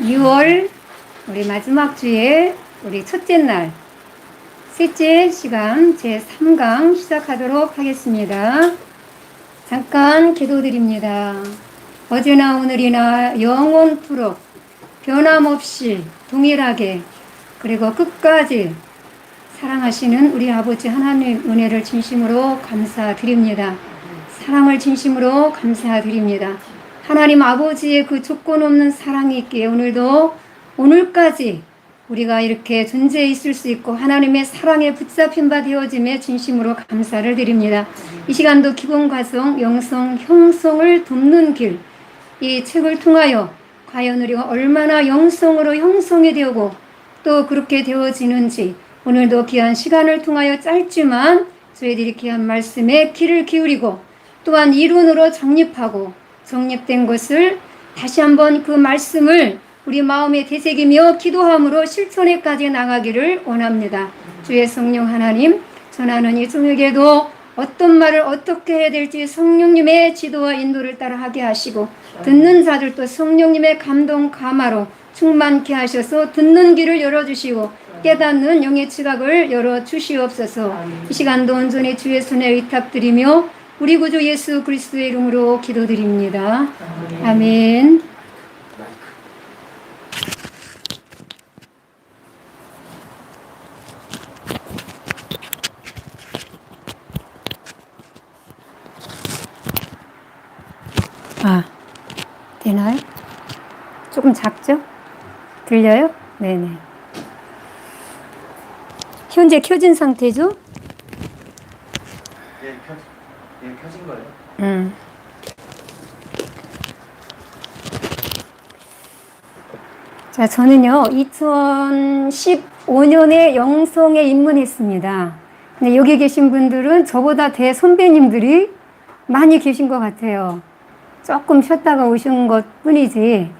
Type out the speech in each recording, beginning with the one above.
6월 우리 마지막 주에 우리 첫째 날 셋째 시간 제3강 시작하도록 하겠습니다. 잠깐 기도드립니다. 어제나 오늘이나 영원토록 변함없이 동일하게 그리고 끝까지 사랑하시는 우리 아버지 하나님 은혜를 진심으로 감사드립니다. 사랑을 진심으로 감사드립니다. 하나님 아버지의 그 조건 없는 사랑이 있기에 오늘까지 우리가 이렇게 존재해 있을 수 있고 하나님의 사랑에 붙잡힌 바 되어짐에 진심으로 감사를 드립니다. 이 시간도 기본과정 영성 형성을 돕는 길, 이 책을 통하여 과연 우리가 얼마나 영성으로 형성이 되고 또 그렇게 되어지는지 오늘도 귀한 시간을 통하여 짧지만 저희들이 귀한 말씀에 귀를 기울이고 또한 이론으로 정립된 것을 다시 한번 그 말씀을 우리 마음에 되새기며 기도함으로 실천에까지 나가기를 원합니다. 주의 성령 하나님, 전하는 이 저녁에도 어떤 말을 어떻게 해야 될지 성령님의 지도와 인도를 따라하게 하시고 듣는 자들도 성령님의 감동 감화로 충만케 하셔서 듣는 귀를 열어주시고 깨닫는 영의 지각을 열어주시옵소서. 이 시간도 온전히 주의 손에 의탁드리며 우리 구주 예수 그리스도의 이름으로 기도드립니다. 아멘. 되나요? 조금 작죠? 들려요? 네네. 현재 켜진 상태죠? 예, 켜진 거예요? 자, 저는요, 2015년에 영성에 입문했습니다. 근데 여기 계신 분들은 저보다 대선배님들이 많이 계신 것 같아요. 조금 쉬었다가 오신 것 뿐이지.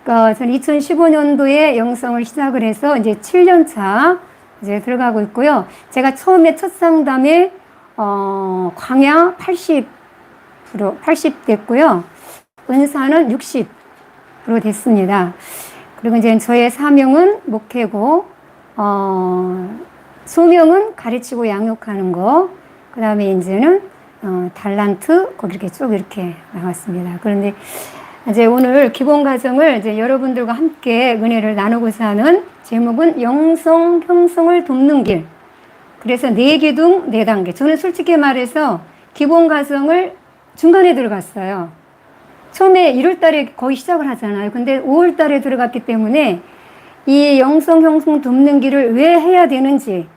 그러니까 저는 2015년도에 영성을 시작을 해서 이제 7년차 이제 들어가고 있고요. 제가 처음에 첫 상담에 광야 80 됐고요. 은사는 60% 됐습니다. 그리고 이제 저의 사명은 목회고, 소명은 가르치고 양육하는 거, 그 다음에 이제는, 달란트, 그렇게 쭉 이렇게 나왔습니다. 그런데 이제 오늘 기본 과정을 이제 여러분들과 함께 은혜를 나누고자 하는 제목은 영성 형성을 돕는 길. 그래서 4기둥 4단계. 저는 솔직히 말해서 기본 과정을 중간에 들어갔어요. 처음에 1월 달에 거의 시작을 하잖아요. 근데 5월 달에 들어갔기 때문에 이 영성 형성 돕는 길을 왜 해야 되는지,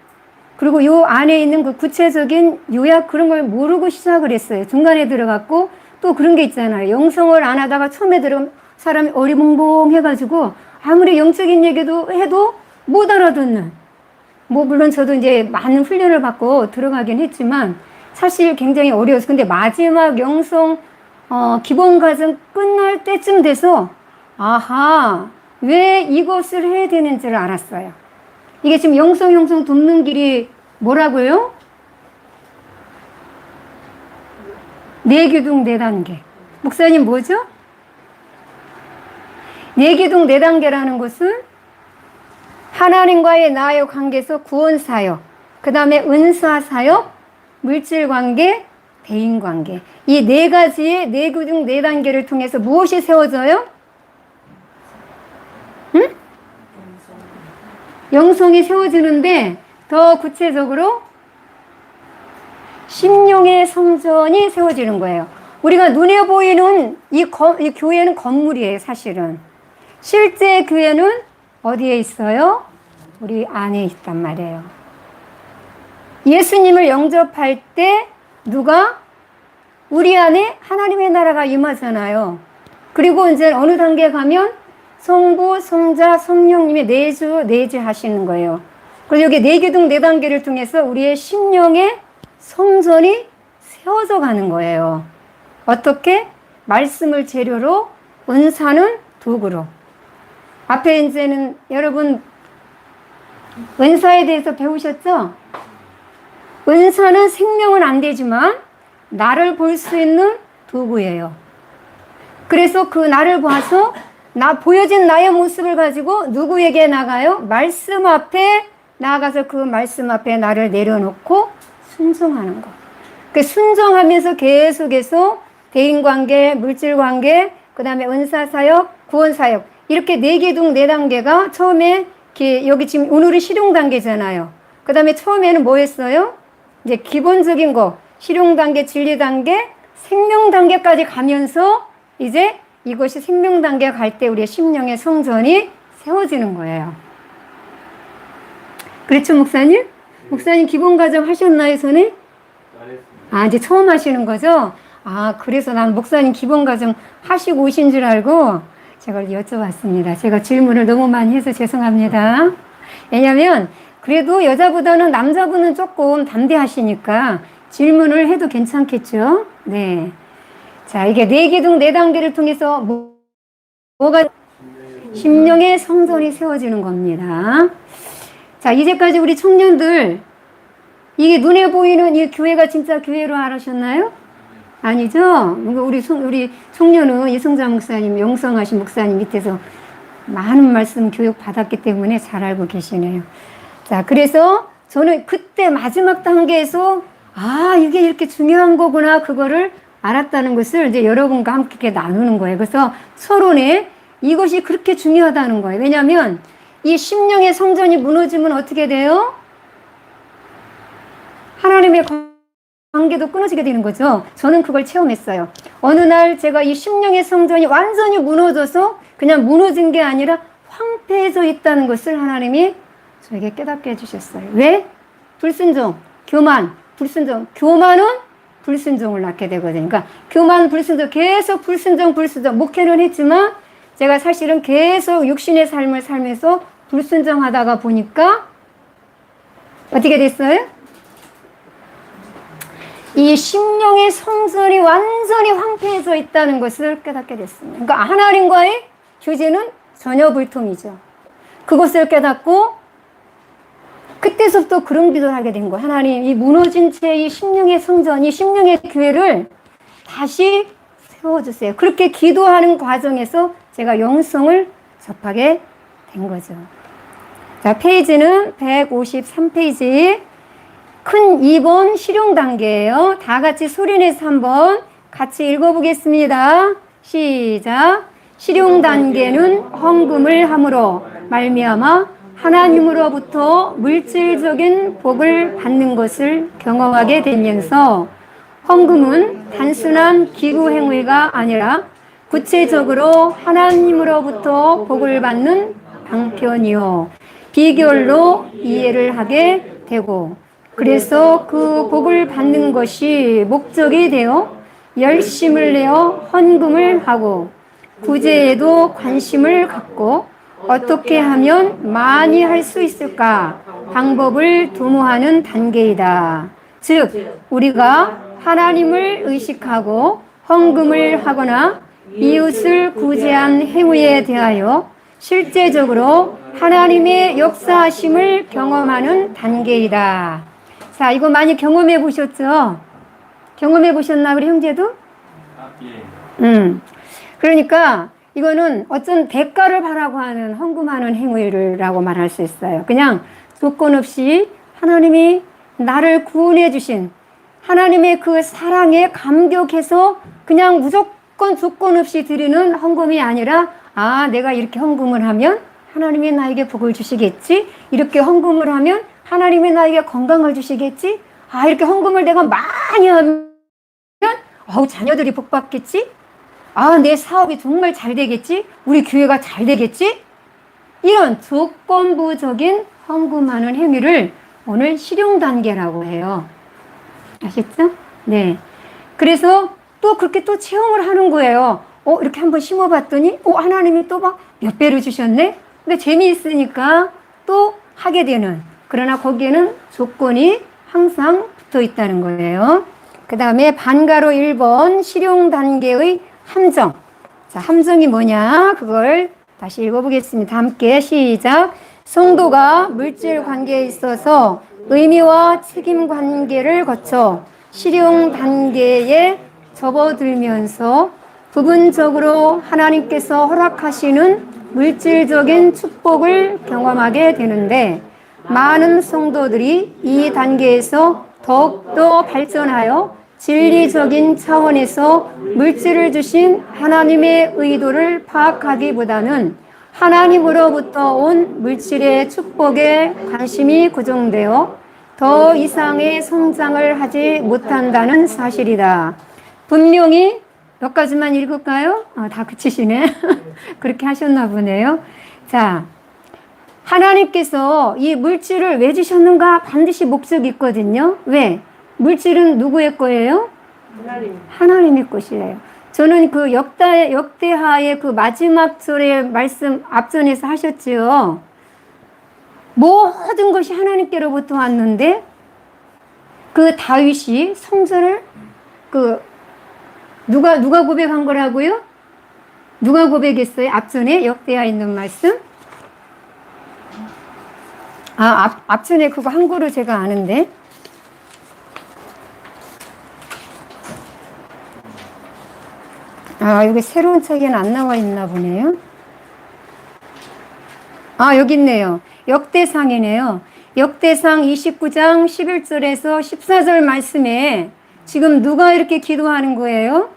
그리고 요 안에 있는 그 구체적인 요약 그런 걸 모르고 시작을 했어요. 중간에 들어갔고 또 그런 게 있잖아요. 영성을 안 하다가 처음에 들어가면 사람이 어리벙벙해가지고 아무리 영적인 얘기도 해도 못 알아듣는. 물론 저도 이제 많은 훈련을 받고 들어가긴 했지만 사실 굉장히 어려웠어요. 근데 마지막 영성 기본 과정 끝날 때쯤 돼서 아하, 왜 이것을 해야 되는지를 알았어요. 이게 지금 영성 형성 돕는 길이 뭐라고요? 4기둥 4단계. 목사님 뭐죠? 4기둥 4단계라는 것은 하나님과의 나의 관계에서 구원 사역, 그 다음에 은사 사역, 물질 관계, 대인 관계. 이 4가지의 4기둥 4단계를 통해서 무엇이 세워져요? 응? 영성이 세워지는데 더 구체적으로 심령의 성전이 세워지는 거예요. 우리가 눈에 보이는 이 교회는 건물이에요, 사실은. 실제 교회는 어디에 있어요? 우리 안에 있단 말이에요. 예수님을 영접할 때 누가? 우리 안에 하나님의 나라가 임하잖아요. 그리고 이제 어느 단계 가면 성부, 성자, 성령님이 내주하시는 거예요. 그래서 여기 4기둥 4단계를 통해서 우리의 심령의 성전이 세워져 가는 거예요. 어떻게? 말씀을 재료로, 은사는 도구로. 앞에 이제는 여러분 은사에 대해서 배우셨죠? 은사는 생명은 안 되지만 나를 볼 수 있는 도구예요. 그래서 그 나를 봐서 보여진 나의 모습을 가지고 누구에게 나가요? 말씀 앞에 나아가서 그 말씀 앞에 나를 내려놓고 순종하는 거. 그 순종하면서 계속해서 대인관계, 물질관계, 그 다음에 은사사역, 구원사역 이렇게 4개 중 4단계가 처음에 여기 지금 오늘은 실용단계잖아요. 그 다음에 처음에는 뭐 했어요? 이제 기본적인 거 실용단계, 진리단계, 생명단계까지 가면서 이제 이것이 생명단계 갈 때 우리의 심령의 성전이 세워지는 거예요. 그렇죠, 목사님? 목사님 기본과정 하셨나요, 선생님? 이제 처음 하시는 거죠? 그래서 난 목사님 기본과정 하시고 오신 줄 알고 제가 여쭤봤습니다. 제가 질문을 너무 많이 해서 죄송합니다. 왜냐면 그래도 여자보다는 남자분은 조금 담대하시니까 질문을 해도 괜찮겠죠? 네. 자, 이게 4개 중 4단계를 통해서 뭐가 심령의 성전이 세워지는 겁니다. 자, 이제까지 우리 청년들 이게 눈에 보이는 이 교회가 진짜 교회로 알으셨나요? 아니죠? 우리 청년은 이성자 목사님, 영성하신 목사님 밑에서 많은 말씀 교육 받았기 때문에 잘 알고 계시네요. 자, 그래서 저는 그때 마지막 단계에서 이게 이렇게 중요한 거구나 그거를 알았다는 것을 이제 여러분과 함께 나누는 거예요. 그래서 서론에 이것이 그렇게 중요하다는 거예요. 왜냐하면 이 심령의 성전이 무너지면 어떻게 돼요? 하나님의 관계도 끊어지게 되는 거죠. 저는 그걸 체험했어요. 어느 날 제가 이 심령의 성전이 완전히 무너져서 그냥 무너진 게 아니라 황폐해져 있다는 것을 하나님이 저에게 깨닫게 해주셨어요. 왜? 불순종, 교만, 불순종. 교만은 불순종을 낳게 되거든요. 그러니까 교만, 불순종, 계속 불순종. 목회는 했지만 제가 사실은 계속 육신의 삶을 살면서 불순종하다가 보니까 어떻게 됐어요? 이 심령의 성전이 완전히 황폐해져 있다는 것을 깨닫게 됐습니다. 그러니까 하나님과의 교제는 전혀 불통이죠. 그것을 깨닫고 그때서부터 그런 기도를 하게 된 거예요. 하나님, 이 무너진 채 이 심령의 성전, 이 심령의 교회를 다시 세워주세요. 그렇게 기도하는 과정에서 제가 영성을 접하게 된 거죠. 자, 페이지는 153페이지. 큰 2번 실용 단계예요. 다 같이 소리내서 한번 같이 읽어보겠습니다. 시작. 실용 단계는 헌금을 함으로 말미암아 하나님으로부터 물질적인 복을 받는 것을 경험하게 되면서 헌금은 단순한 기부 행위가 아니라 구체적으로 하나님으로부터 복을 받는 방편이요 비결로 이해를 하게 되고 그래서 그 복을 받는 것이 목적이 되어 열심을 내어 헌금을 하고 구제에도 관심을 갖고 어떻게 하면 많이 할 수 있을까 방법을 도모하는 단계이다. 즉 우리가 하나님을 의식하고 헌금을 하거나 이웃을 구제한 행위에 대하여 실제적으로 하나님의 역사하심을 경험하는 단계이다. 자, 이거 많이 경험해 보셨죠? 경험해 보셨나, 우리 형제도? 예. 그러니까 이거는 어떤 대가를 바라고 하는 헌금하는 행위라고 말할 수 있어요. 그냥 조건 없이 하나님이 나를 구원해 주신 하나님의 그 사랑에 감격해서 그냥 무조건 조건 없이 드리는 헌금이 아니라 내가 이렇게 헌금을 하면 하나님이 나에게 복을 주시겠지? 이렇게 헌금을 하면 하나님이 나에게 건강을 주시겠지? 이렇게 헌금을 내가 많이 하면 자녀들이 복 받겠지? 내 사업이 정말 잘 되겠지? 우리 교회가 잘 되겠지? 이런 조건부적인 헌금하는 행위를 오늘 실용 단계라고 해요. 아셨죠? 네. 그래서 또 그렇게 또 체험을 하는 거예요. 이렇게 한번 심어봤더니, 하나님이 또 막 몇 배로 주셨네? 근데 재미있으니까 또 하게 되는. 그러나 거기에는 조건이 항상 붙어 있다는 거예요. 그 다음에 반가로 1번 실용 단계의 함정. 자, 함정이 뭐냐? 그걸 다시 읽어보겠습니다. 함께 시작. 성도가 물질 관계에 있어서 의미와 책임 관계를 거쳐 실용 단계에 접어들면서 부분적으로 하나님께서 허락하시는 물질적인 축복을 경험하게 되는데, 많은 성도들이 이 단계에서 더욱더 발전하여 진리적인 차원에서 물질을 주신 하나님의 의도를 파악하기보다는 하나님으로부터 온 물질의 축복에 관심이 고정되어 더 이상의 성장을 하지 못한다는 사실이다. 분명히 몇 가지만 읽을까요? 다 그치시네. 그렇게 하셨나 보네요. 자, 하나님께서 이 물질을 왜 주셨는가? 반드시 목적이 있거든요. 왜? 물질은 누구의 거예요? 하나님의 것이에요. 저는 그 역대하의 그 마지막 절의 말씀 앞전에서 하셨지요. 모든 것이 하나님께로부터 왔는데, 그 다윗이 성전을 누가 고백한 거라고요? 누가 고백했어요? 앞전에 역대하에 있는 말씀? 앞전에 그거 한글로 제가 아는데. 여기 새로운 책에는 안 나와 있나 보네요. 여기 있네요. 역대상이네요. 역대상 29장 11절에서 14절 말씀에 지금 누가 이렇게 기도하는 거예요?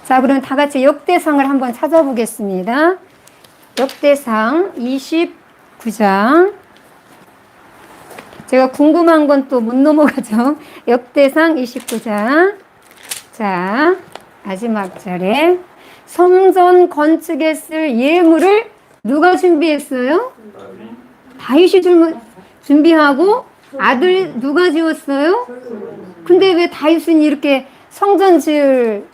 자, 그럼 다 같이 역대상을 한번 찾아보겠습니다. 역대상 29장. 제가 궁금한 건 또 못 넘어가죠. 역대상 29장. 자, 마지막 절에 성전 건축에 쓸 예물을 누가 준비했어요? 다윗이 준비하고 아들 누가 지었어요? 근데 왜 다윗은 이렇게 성전 지을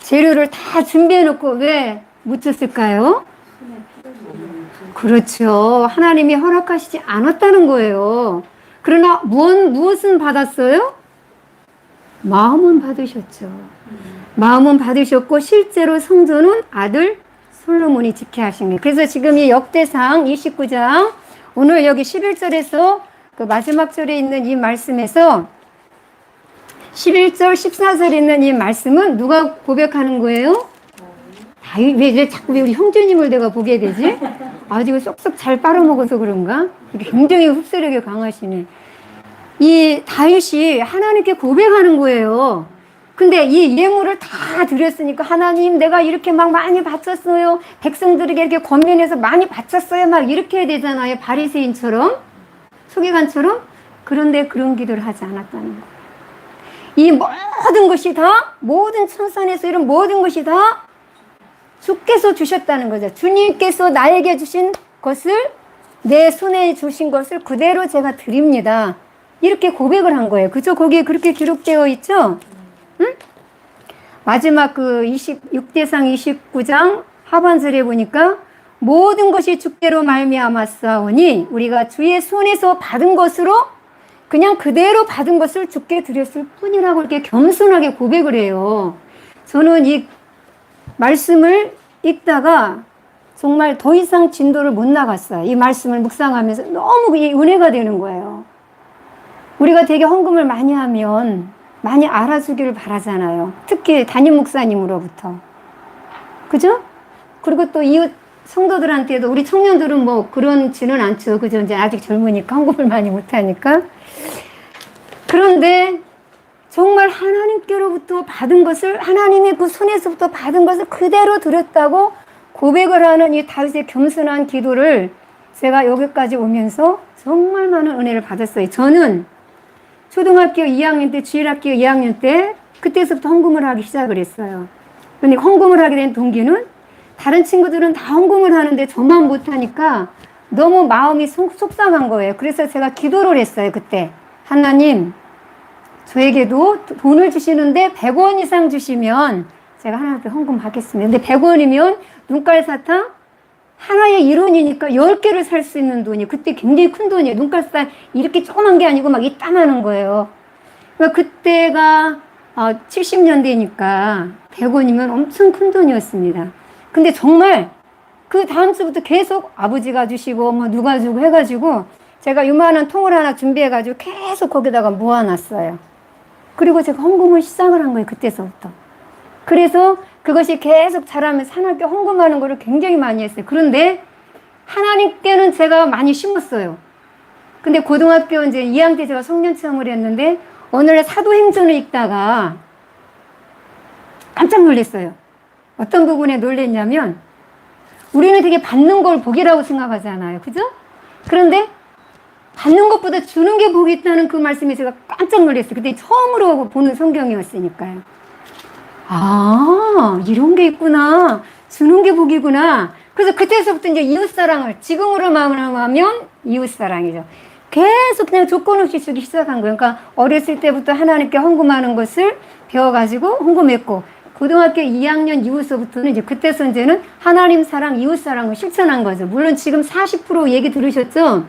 재료를 다 준비해 놓고 왜 묻혔을까요? 그렇죠. 하나님이 허락하시지 않았다는 거예요. 그러나 무엇은 받았어요? 마음은 받으셨죠. 마음은 받으셨고 실제로 성전은 아들 솔로몬이 짓게 하신 거예요. 그래서 지금 이 역대상 29장 오늘 여기 11절에서 그 마지막 절에 있는 이 말씀에서 11절 14절에 있는 이 말씀은 누가 고백하는 거예요? 다윗. 왜 자꾸 우리 형제님을 내가 보게 되지? 아주 쏙쏙 잘 빨아먹어서 그런가? 굉장히 흡수력이 강하시네. 이 다윗이 하나님께 고백하는 거예요. 근데 이 예물을 다 드렸으니까 하나님 내가 이렇게 막 많이 바쳤어요. 백성들에게 이렇게 권면해서 많이 바쳤어요. 막 이렇게 해야 되잖아요. 바리새인처럼 서기관처럼. 그런데 그런 기도를 하지 않았다는 거예요. 이 모든 것이 다 모든 청산에서 이런 모든 것이 다 주께서 주셨다는 거죠. 주님께서 나에게 주신 것을 내 손에 주신 것을 그대로 제가 드립니다. 이렇게 고백을 한 거예요. 그죠? 거기에 그렇게 기록되어 있죠? 응? 마지막 그 6대상 29장 하반절에 보니까 모든 것이 주께로 말미암았사오니 우리가 주의 손에서 받은 것으로 그냥 그대로 받은 것을 주께 드렸을 뿐이라고 이렇게 겸손하게 고백을 해요. 저는 이 말씀을 읽다가 정말 더 이상 진도를 못 나갔어요. 이 말씀을 묵상하면서 너무 은혜가 되는 거예요. 우리가 되게 헌금을 많이 하면 많이 알아주기를 바라잖아요. 특히 담임 목사님으로부터. 그죠? 그리고 또 이웃 성도들한테도 우리 청년들은 뭐 그런지는 않죠. 그죠? 이제 아직 젊으니까 헌금을 많이 못하니까. 그런데 정말 하나님께로부터 받은 것을 하나님의 그 손에서부터 받은 것을 그대로 드렸다고 고백을 하는 이 다윗의 겸손한 기도를 제가 여기까지 오면서 정말 많은 은혜를 받았어요. 저는 초등학교 2학년 때, 주일학교 2학년 때 그때서부터 헌금을 하기 시작을 했어요. 그런데 헌금을 하게 된 동기는 다른 친구들은 다 헌금을 하는데 저만 못하니까 너무 마음이 속상한 거예요. 그래서 제가 기도를 했어요. 그때 하나님 저에게도 돈을 주시는데 100원 이상 주시면 제가 하나님께 헌금하겠습니다. 근데 100원이면 눈깔 사탕 하나의 1원이니까 10개를 살 수 있는 돈이 그때 굉장히 큰 돈이에요. 눈깔 사탕 이렇게 조그만 게 아니고 막 이따만한 거예요. 그러니까 그때가 70년대니까 100원이면 엄청 큰 돈이었습니다. 근데 정말 그 다음 주부터 계속 아버지가 주시고 뭐 누가 주고 해가지고 제가 요만한 통을 하나 준비해가지고 계속 거기다가 모아놨어요. 그리고 제가 헌금을 시작을 한 거예요. 그때서부터. 그래서 그것이 계속 자라면서 하나님께 헌금하는 거를 굉장히 많이 했어요. 그런데 하나님께는 제가 많이 심었어요. 근데 고등학교 이제 2학년 때 제가 성년 체험을 했는데 어느 날 사도행전을 읽다가 깜짝 놀랐어요. 어떤 부분에 놀랐냐면 우리는 되게 받는 걸 복이라고 생각하잖아요. 그죠? 그런데 받는 것보다 주는 게 복이 있다는 그 말씀에 제가 깜짝 놀랐어요. 그때 처음으로 보는 성경이었으니까요. 아, 이런 게 있구나. 주는 게 복이구나. 그래서 그때서부터 이제 이웃사랑을, 지금으로 마음하면 이웃사랑이죠. 계속 그냥 조건 없이 주기 시작한 거예요. 그러니까 어렸을 때부터 하나님께 헌금하는 것을 배워가지고 헌금했고, 고등학교 2학년 이후서부터는 이제 그때서 이제는 하나님 사랑, 이웃 사랑을 실천한 거죠. 물론 지금 40% 얘기 들으셨죠?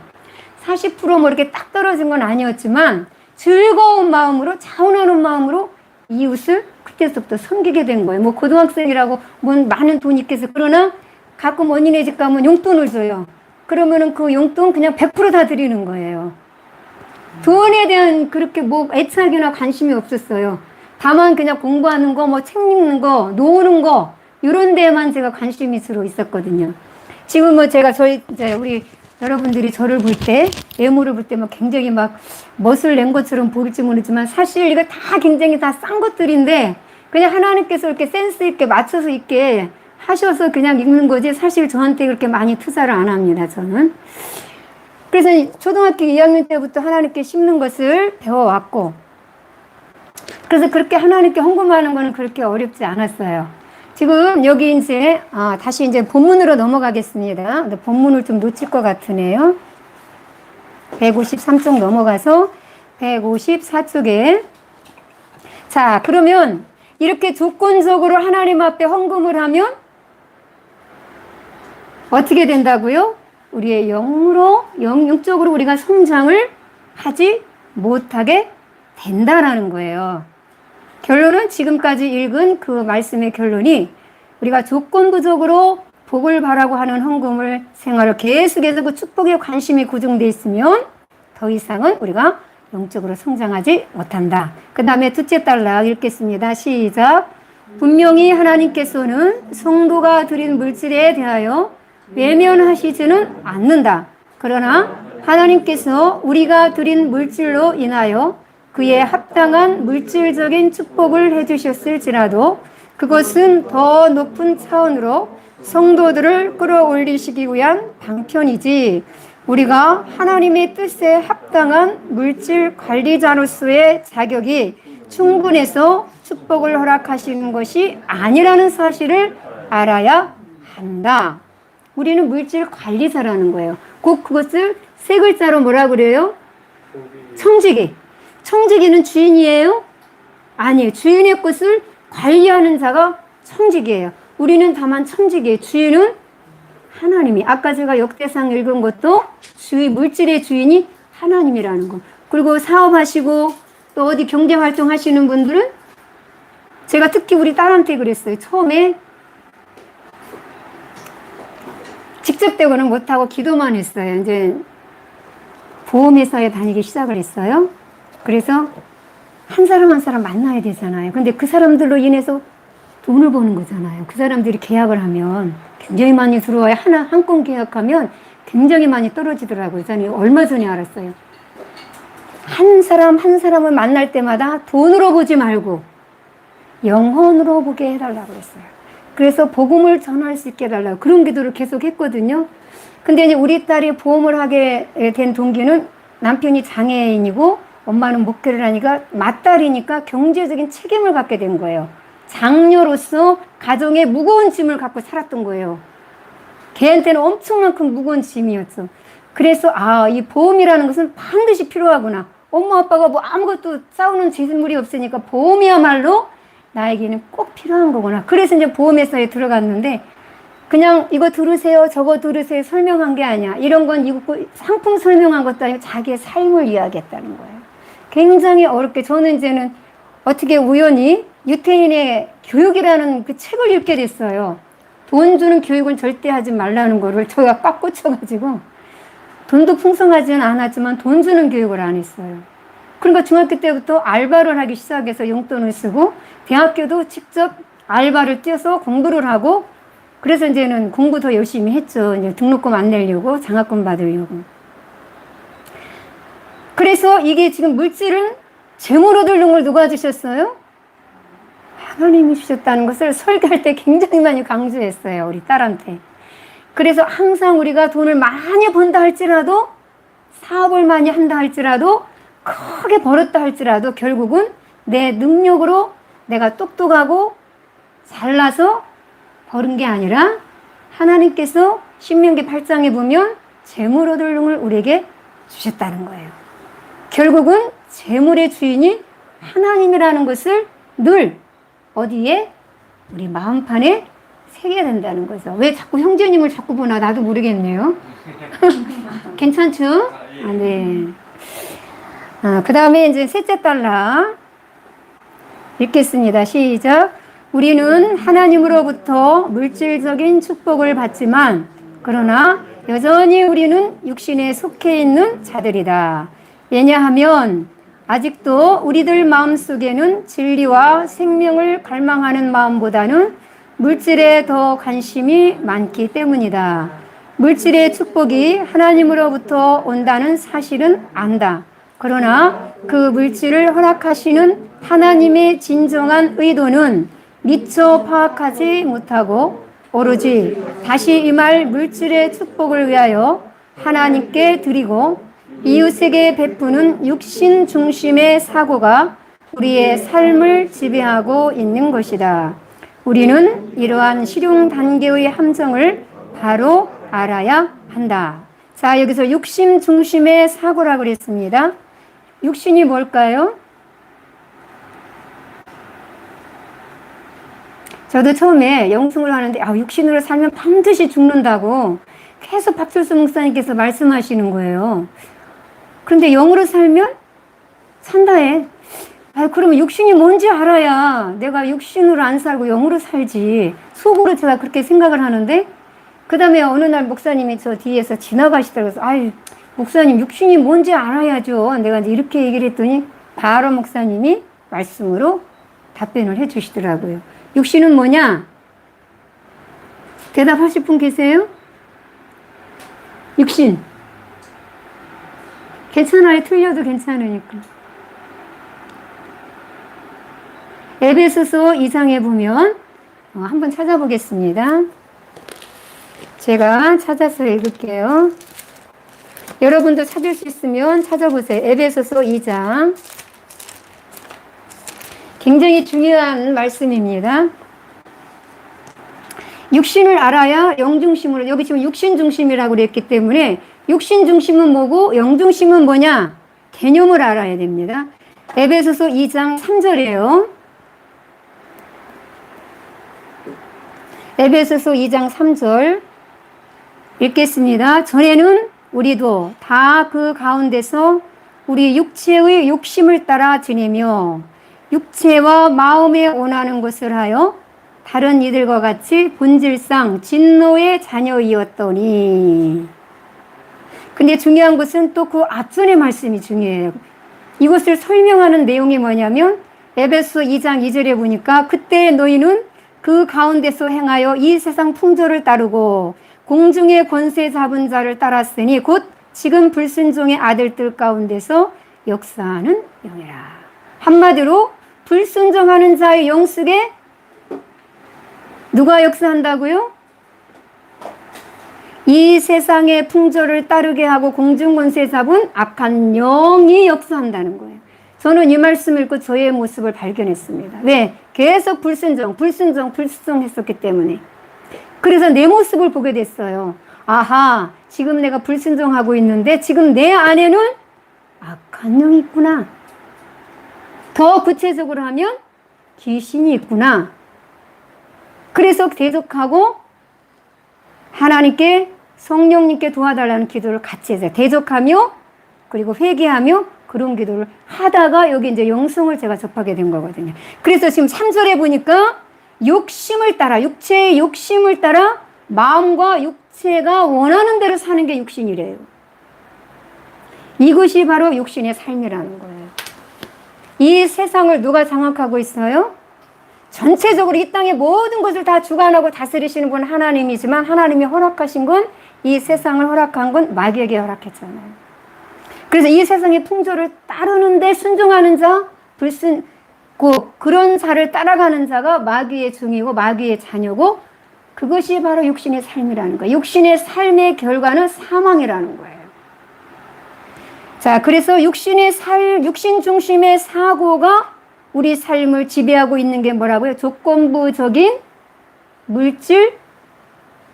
40%뭐 이렇게 딱 떨어진 건 아니었지만 즐거운 마음으로, 자원하는 마음으로 이웃을 그때서부터 섬기게 된 거예요. 뭐 고등학생이라고 뭐 많은 돈이 있겠어. 그러나 가끔 언니네 집 가면 용돈을 줘요. 그러면은 그 용돈 그냥 100%다 드리는 거예요. 돈에 대한 그렇게 뭐 애착이나 관심이 없었어요. 다만 그냥 공부하는 거, 뭐 책 읽는 거, 노는 거, 이런 데만 제가 관심이 주로 있었거든요. 지금 뭐 제가 이제 우리 여러분들이 저를 볼 때, 외모를 볼 때 막 굉장히 막 멋을 낸 것처럼 보일지 모르지만 사실 이거 다 굉장히 다 싼 것들인데 그냥 하나님께서 이렇게 센스 있게 맞춰서 있게 하셔서 그냥 읽는 거지 사실 저한테 그렇게 많이 투자를 안 합니다, 저는. 그래서 초등학교 2학년 때부터 하나님께 심는 것을 배워왔고, 그래서 그렇게 하나님께 헌금하는 거는 그렇게 어렵지 않았어요. 지금 여기 이제 다시 이제 본문으로 넘어가겠습니다. 근데 본문을 좀 놓칠 것 같으네요. 153쪽 넘어가서 154쪽에 자, 그러면 이렇게 조건적으로 하나님 앞에 헌금을 하면 어떻게 된다고요? 우리의 영적으로 우리가 성장을 하지 못하게 된다라는 거예요. 결론은 지금까지 읽은 그 말씀의 결론이 우리가 조건부적으로 복을 바라고 하는 헌금을 생활을 계속해서 그 축복에 관심이 고정되어 있으면 더 이상은 우리가 영적으로 성장하지 못한다. 그 다음에 둘째 단락 읽겠습니다. 시작. 분명히 하나님께서는 성도가 드린 물질에 대하여 외면하시지는 않는다. 그러나 하나님께서 우리가 드린 물질로 인하여 그의 합당한 물질적인 축복을 해주셨을지라도 그것은 더 높은 차원으로 성도들을 끌어올리시기 위한 방편이지 우리가 하나님의 뜻에 합당한 물질 관리자로서의 자격이 충분해서 축복을 허락하시는 것이 아니라는 사실을 알아야 한다. 우리는 물질 관리자라는 거예요. 꼭 그것을 세 글자로 뭐라 그래요? 청지기. 청지기는 주인이에요? 아니에요. 주인의 것을 관리하는 자가 청지기예요. 우리는 다만 청지기예요. 주인은 하나님이. 아까 제가 역대상 읽은 것도 물질의 주인이 하나님이라는 거. 그리고 사업하시고 또 어디 경제활동 하시는 분들은 제가 특히 우리 딸한테 그랬어요. 처음에 직접 되고는 못하고 기도만 했어요. 이제 보험회사에 다니기 시작을 했어요. 그래서 한 사람 한 사람 만나야 되잖아요. 근데 그 사람들로 인해서 돈을 버는 거잖아요. 그 사람들이 계약을 하면 굉장히 많이 들어와요. 한 건 계약하면 굉장히 많이 떨어지더라고요. 저는 얼마 전에 알았어요. 한 사람 한 사람을 만날 때마다 돈으로 보지 말고 영혼으로 보게 해달라고 했어요. 그래서 복음을 전할 수 있게 해달라고 그런 기도를 계속 했거든요. 근데 이제 우리 딸이 보험을 하게 된 동기는 남편이 장애인이고 엄마는 목회를 하니까 맏딸이니까 경제적인 책임을 갖게 된 거예요. 장녀로서 가정의 무거운 짐을 갖고 살았던 거예요. 걔한테는 엄청난 큰 무거운 짐이었죠. 그래서 이 보험이라는 것은 반드시 필요하구나. 엄마 아빠가 뭐 아무것도 싸우는 재물이 없으니까 보험이야말로 나에게는 꼭 필요한 거구나. 그래서 이제 보험회사에 들어갔는데 그냥 이거 들으세요, 저거 들으세요 설명한 게 아니야. 이런 건 이거 상품 설명한 것도 아니고 자기의 삶을 이야기했다는 거예요. 굉장히 어렵게 저는 이제는 어떻게 우연히 유태인의 교육이라는 그 책을 읽게 됐어요. 돈 주는 교육은 절대 하지 말라는 거를 저희가 꽉 꽂혀가지고 돈도 풍성하지는 않았지만 돈 주는 교육을 안 했어요. 그러니까 중학교 때부터 알바를 하기 시작해서 용돈을 쓰고 대학교도 직접 알바를 뛰어서 공부를 하고 그래서 이제는 공부 더 열심히 했죠. 이제 등록금 안 내려고 장학금 받으려고. 그래서 이게 지금 물질은 재물 얻을 용을 누가 주셨어요? 하나님이 주셨다는 것을 설교할 때 굉장히 많이 강조했어요. 우리 딸한테. 그래서 항상 우리가 돈을 많이 번다 할지라도 사업을 많이 한다 할지라도 크게 벌었다 할지라도 결국은 내 능력으로 내가 똑똑하고 잘나서 버는 게 아니라 하나님께서 신명기 8장에 보면 재물 얻을 용을 우리에게 주셨다는 거예요. 결국은 재물의 주인이 하나님이라는 것을 늘 어디에? 우리 마음판에 새겨야 된다는 거죠. 왜 자꾸 형제님을 자꾸 보나 나도 모르겠네요. 괜찮죠? 아, 네. 그 다음에 이제 셋째 달라 읽겠습니다. 시작. 우리는 하나님으로부터 물질적인 축복을 받지만 그러나 여전히 우리는 육신에 속해 있는 자들이다. 왜냐하면 아직도 우리들 마음속에는 진리와 생명을 갈망하는 마음보다는 물질에 더 관심이 많기 때문이다. 물질의 축복이 하나님으로부터 온다는 사실은 안다. 그러나 그 물질을 허락하시는 하나님의 진정한 의도는 미처 파악하지 못하고 오로지 다시 이 말 물질의 축복을 위하여 하나님께 드리고 이웃에게 베푸는 육신 중심의 사고가 우리의 삶을 지배하고 있는 것이다. 우리는 이러한 실용 단계의 함정을 바로 알아야 한다. 자, 여기서 육신 중심의 사고라고 그랬습니다. 육신이 뭘까요? 저도 처음에 영성을 하는데 육신으로 살면 반드시 죽는다고 계속 박철수 목사님께서 말씀하시는 거예요. 그런데 영으로 살면 산다 해. 그러면 육신이 뭔지 알아야 내가 육신으로 안 살고 영으로 살지. 속으로 제가 그렇게 생각을 하는데 그 다음에 어느 날 목사님이 저 뒤에서 지나가시더라고요. 목사님 육신이 뭔지 알아야죠. 내가 이제 이렇게 얘기를 했더니 바로 목사님이 말씀으로 답변을 해 주시더라고요. 육신은 뭐냐? 대답하실 분 계세요? 육신. 괜찮아요. 틀려도 괜찮으니까. 에베소서 2장에 보면 한번 찾아보겠습니다. 제가 찾아서 읽을게요. 여러분도 찾을 수 있으면 찾아보세요. 에베소서 2장. 굉장히 중요한 말씀입니다. 육신을 알아야 영중심으로, 여기 지금 육신중심이라고 그랬기 때문에 육신중심은 뭐고 영중심은 뭐냐? 개념을 알아야 됩니다. 에베소서 2장 3절이에요. 에베소서 2장 3절 읽겠습니다. 전에는 우리도 다 그 가운데서 우리 육체의 욕심을 따라 지내며 육체와 마음에 원하는 것을 하여 다른 이들과 같이 본질상 진노의 자녀이었더니. 근데 중요한 것은 또 그 앞전의 말씀이 중요해요. 이것을 설명하는 내용이 뭐냐면 에베소 2장 2절에 보니까 그때 너희는 그 가운데서 행하여 이 세상 풍조를 따르고 공중의 권세 잡은 자를 따랐으니 곧 지금 불순종의 아들들 가운데서 역사하는 영이라. 한마디로 불순종하는 자의 영 속에 누가 역사한다고요? 이 세상의 풍조를 따르게 하고 공중권세 잡은 악한 영이 역사한다는 거예요. 저는 이 말씀을 읽고 저의 모습을 발견했습니다. 왜? 계속 불순종했었기 때문에. 그래서 내 모습을 보게 됐어요. 아하, 지금 내가 불순종하고 있는데 지금 내 안에는 악한 영이 있구나. 더 구체적으로 하면 귀신이 있구나. 그래서 대적하고 하나님께 성령님께 도와달라는 기도를 같이 해서 대적하며 그리고 회개하며 그런 기도를 하다가 여기 이제 영성을 제가 접하게 된 거거든요. 그래서 지금 3절에 보니까 욕심을 따라, 육체의 욕심을 따라 마음과 육체가 원하는 대로 사는 게 육신이래요. 이것이 바로 육신의 삶이라는 거예요. 이 세상을 누가 장악하고 있어요? 전체적으로 이 땅의 모든 것을 다 주관하고 다스리시는 분 하나님이지만 하나님이 허락하신 건 이 세상을 허락한 건 마귀에게 허락했잖아요. 그래서 이 세상의 풍조를 따르는데 순종하는 자, 그런 자를 따라가는 자가 마귀의 종이고 마귀의 자녀고 그것이 바로 육신의 삶이라는 거예요. 육신의 삶의 결과는 사망이라는 거예요. 자, 그래서 육신 중심의 사고가 우리 삶을 지배하고 있는 게 뭐라고요? 조건부적인 물질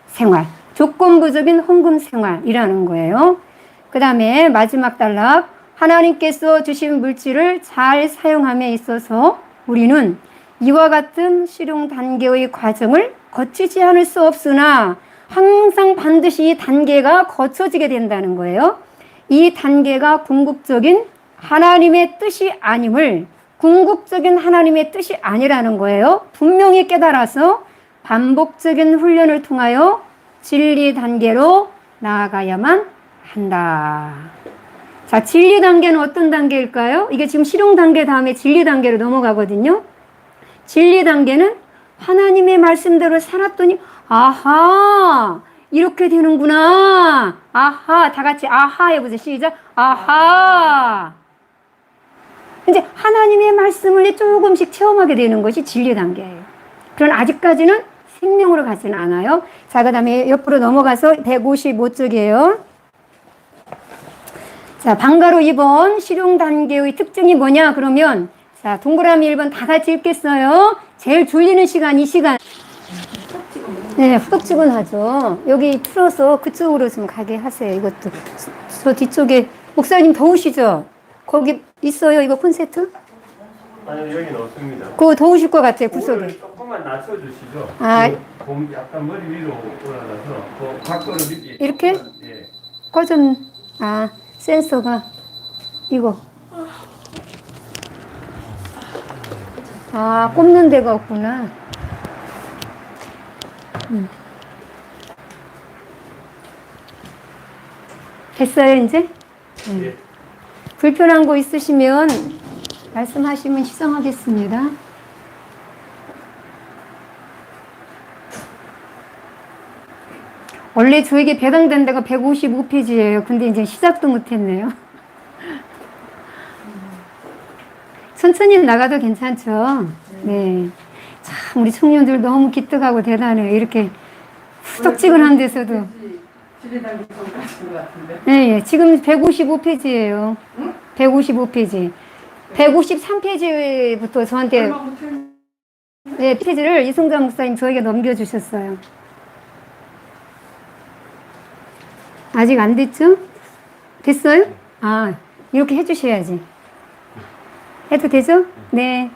생활, 조건부적인 헌금 생활이라는 거예요. 그 다음에 마지막 단락, 하나님께서 주신 물질을 잘 사용함에 있어서 우리는 이와 같은 실용 단계의 과정을 거치지 않을 수 없으나 항상 반드시 이 단계가 거쳐지게 된다는 거예요. 이 단계가 궁극적인 하나님의 뜻이 아님을, 궁극적인 하나님의 뜻이 아니라는 거예요. 분명히 깨달아서 반복적인 훈련을 통하여 진리 단계로 나아가야만 한다. 자, 진리 단계는 어떤 단계일까요? 이게 지금 실용 단계 다음에 진리 단계로 넘어가거든요. 진리 단계는 하나님의 말씀대로 살았더니 아하, 이렇게 되는구나. 아하, 다 같이 아하 해보세요. 시작. 아하. 이제 하나님의 말씀을 조금씩 체험하게 되는 것이 진리 단계예요. 그러나 아직까지는 생명으로 가지는 않아요. 자, 그 다음에 옆으로 넘어가서 155쪽이에요. 자, 방가로 2번 실용 단계의 특징이 뭐냐? 그러면 자, 동그라미 1번 다 같이 읽겠어요. 제일 졸리는 시간, 이 시간. 네, 후덕지근하죠. 여기 틀어서 그쪽으로 좀 가게 하세요. 이것도. 저 뒤쪽에, 목사님 더우시죠? 거기 있어요, 이거 콘센트? 아니요, 여기는 없습니다. 그거 더우실 것 같아요, 구석에. 조금만 낮춰주시죠. 아, 약간 머리 위로 올라가서 그 각도를 이렇게? 예. 꺼졌, 센서가, 이거. 꼽는 데가 없구나. 됐어요, 이제? 예. 불편한 거 있으시면 말씀하시면 시정하겠습니다. 원래 저에게 배당된 데가 155페이지예요. 근데 이제 시작도 못했네요. 천천히 나가도 괜찮죠? 네. 참, 우리 청년들 너무 기특하고 대단해요. 이렇게 후덕지근한 데서도. 네, 지금 155페이지예요. 155페이지. 153페이지부터 저한테 네, 페이지를 이승자 목사님 저에게 넘겨주셨어요. 아직 안 됐죠? 됐어요? 이렇게 해주셔야지. 해도 되죠? 네.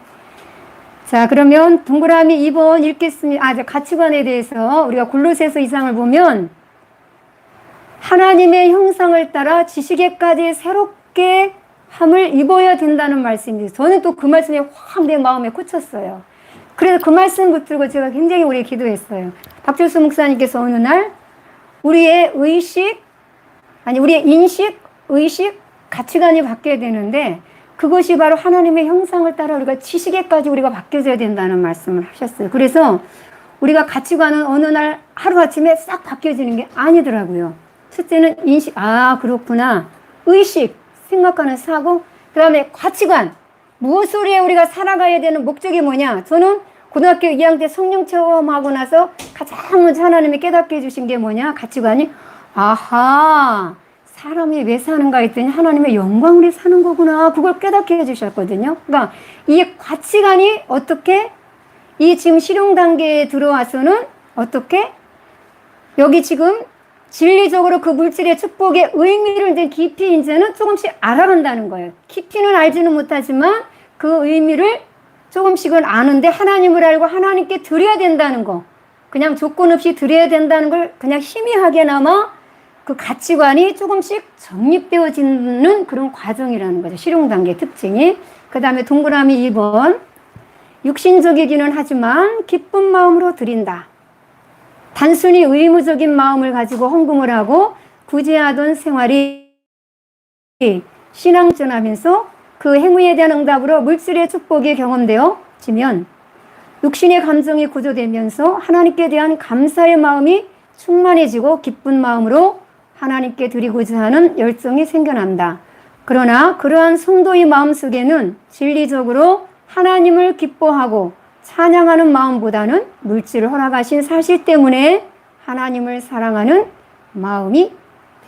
자, 그러면 동그라미 2번 읽겠습니다. 이제 가치관에 대해서 우리가 골로새서 2장을 보면 하나님의 형상을 따라 지식에까지 새롭게 함을 입어야 된다는 말씀입니다. 저는 또 그 말씀이 확 내 마음에 꽂혔어요. 그래서 그 말씀 붙들고 제가 굉장히 오래 기도했어요. 박철수 목사님께서 어느 날 우리의 우리의 인식, 의식, 가치관이 바뀌어야 되는데 그것이 바로 하나님의 형상을 따라 우리가 지식에까지 우리가 바뀌어져야 된다는 말씀을 하셨어요. 그래서 우리가 가치관은 어느 날 하루아침에 싹 바뀌어지는 게 아니더라고요. 첫째는 인식, 그렇구나. 의식, 생각하는 사고, 그 다음에 가치관, 무엇을 위해 우리가 살아가야 되는 목적이 뭐냐. 저는 고등학교 2학년 때 성령 체험하고 나서 가장 먼저 하나님이 깨닫게 해주신 게 뭐냐. 가치관이 사람이 왜 사는가 했더니 하나님의 영광을 위해 사는 거구나. 그걸 깨닫게 해주셨거든요. 그러니까 이 가치관이 어떻게 이 지금 실용 단계에 들어와서는 어떻게 여기 지금 진리적으로 그 물질의 축복의 의미를 이제 깊이 이제는 조금씩 알아간다는 거예요. 깊이는 알지는 못하지만 그 의미를 조금씩은 아는데 하나님을 알고 하나님께 드려야 된다는 거. 그냥 조건 없이 드려야 된다는 걸 그냥 희미하게나마 그 가치관이 조금씩 정립되어지는 그런 과정이라는 거죠. 실용 단계 특징이. 그 다음에 동그라미 2번. 육신적이기는 하지만 기쁜 마음으로 드린다. 단순히 의무적인 마음을 가지고 헌금을 하고 구제하던 생활이 신앙전하면서 그 행위에 대한 응답으로 물질의 축복이 경험되어지면 육신의 감정이 구조되면서 하나님께 대한 감사의 마음이 충만해지고 기쁜 마음으로 하나님께 드리고자 하는 열정이 생겨난다. 그러나 그러한 성도의 마음속에는 진리적으로 하나님을 기뻐하고 찬양하는 마음보다는 물질을 허락하신 사실 때문에 하나님을 사랑하는 마음이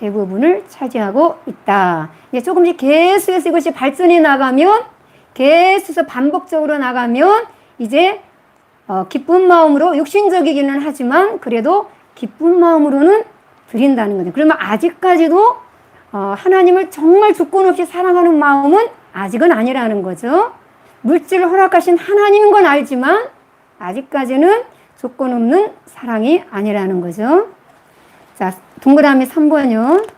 대부분을 차지하고 있다. 이제 조금씩 계속해서 이것이 발전해 나가면, 계속해서 반복적으로 나가면 이제 기쁜 마음으로, 육신적이기는 하지만 그래도 기쁜 마음으로는 드린다는 거죠. 그러면 아직까지도 하나님을 정말 조건 없이 사랑하는 마음은 아직은 아니라는 거죠. 물질을 허락하신 하나님인 건 알지만 아직까지는 조건 없는 사랑이 아니라는 거죠. 자, 동그라미 3번요.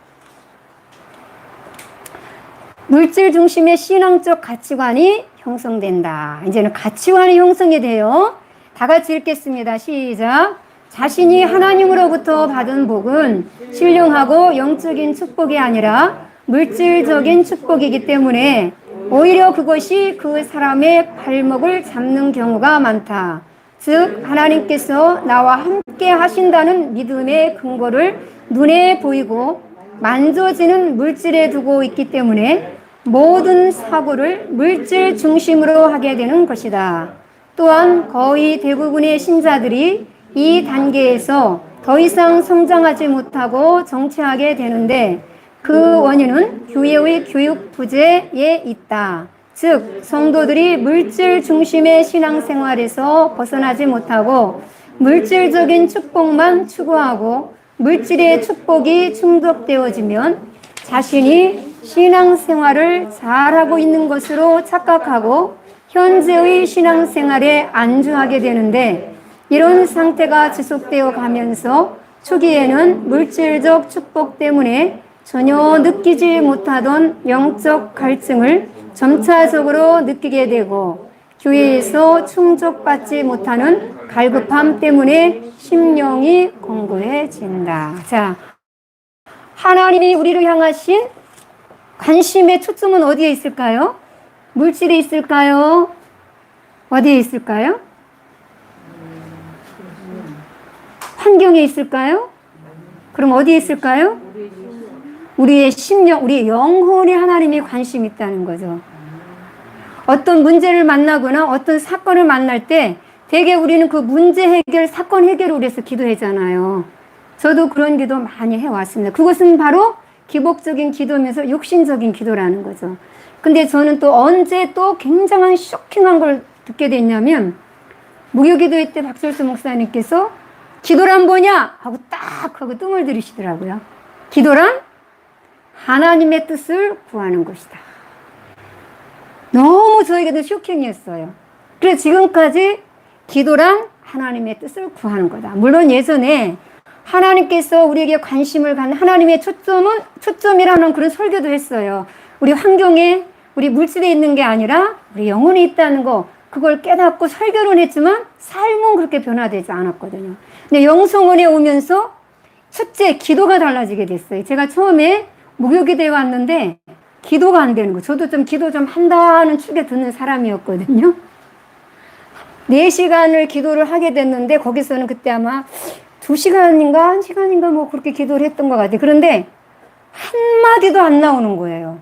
물질 중심의 신앙적 가치관이 형성된다. 이제는 가치관이 형성이 돼요. 다 같이 읽겠습니다. 시작. 자신이 하나님으로부터 받은 복은 신령하고 영적인 축복이 아니라 물질적인 축복이기 때문에 오히려 그것이 그 사람의 발목을 잡는 경우가 많다. 즉 하나님께서 나와 함께 하신다는 믿음의 근거를 눈에 보이고 만져지는 물질에 두고 있기 때문에 모든 사고를 물질 중심으로 하게 되는 것이다. 또한 거의 대부분의 신자들이 이 단계에서 더 이상 성장하지 못하고 정체하게 되는데 그 원인은 교회의 교육 부재에 있다. 즉 성도들이 물질 중심의 신앙생활에서 벗어나지 못하고 물질적인 축복만 추구하고 물질의 축복이 중독되어지면 자신이 신앙생활을 잘하고 있는 것으로 착각하고 현재의 신앙생활에 안주하게 되는데 이런 상태가 지속되어 가면서 초기에는 물질적 축복 때문에 전혀 느끼지 못하던 영적 갈증을 점차적으로 느끼게 되고 교회에서 충족받지 못하는 갈급함 때문에 심령이 공고해진다. 자, 하나님이 우리를 향하신 관심의 초점은 어디에 있을까요? 물질에 있을까요? 어디에 있을까요? 환경에 있을까요? 그럼 어디에 있을까요? 우리의 심령, 우리의 영혼에 하나님이 관심이 있다는 거죠. 어떤 문제를 만나거나 어떤 사건을 만날 때 대개 우리는 그 문제 해결, 사건 해결을 위해서 기도하잖아요. 저도 그런 기도 많이 해왔습니다. 그것은 바로 기복적인 기도면서 육신적인 기도라는 거죠. 근데 저는 또 언제 또 굉장한 쇼킹한 걸 듣게 됐냐면 무교기도회 때 박철수 목사님께서 기도란 뭐냐? 하고 딱 하고 뜸을 들이시더라고요. 기도란 하나님의 뜻을 구하는 것이다. 너무 저에게도 쇼킹이었어요. 그래서 지금까지 기도란 하나님의 뜻을 구하는 거다. 물론 예전에 하나님께서 우리에게 관심을 갖는 하나님의 초점이라는 그런 설교도 했어요. 우리 환경에, 우리 물질에 있는 게 아니라 우리 영혼에 있다는 거, 그걸 깨닫고 설교를 했지만 삶은 그렇게 변화되지 않았거든요. 근데 영성원에 오면서 첫째, 기도가 달라지게 됐어요. 제가 처음에 무교기대에 왔는데 기도가 안 되는 거. 저도 좀 기도 좀 한다는 축에 듣는 사람이었거든요. 4시간을 기도를 하게 됐는데 거기서는 그때 아마 2시간인가 1시간인가 뭐 그렇게 기도를 했던 것 같아요. 그런데 한마디도 안 나오는 거예요.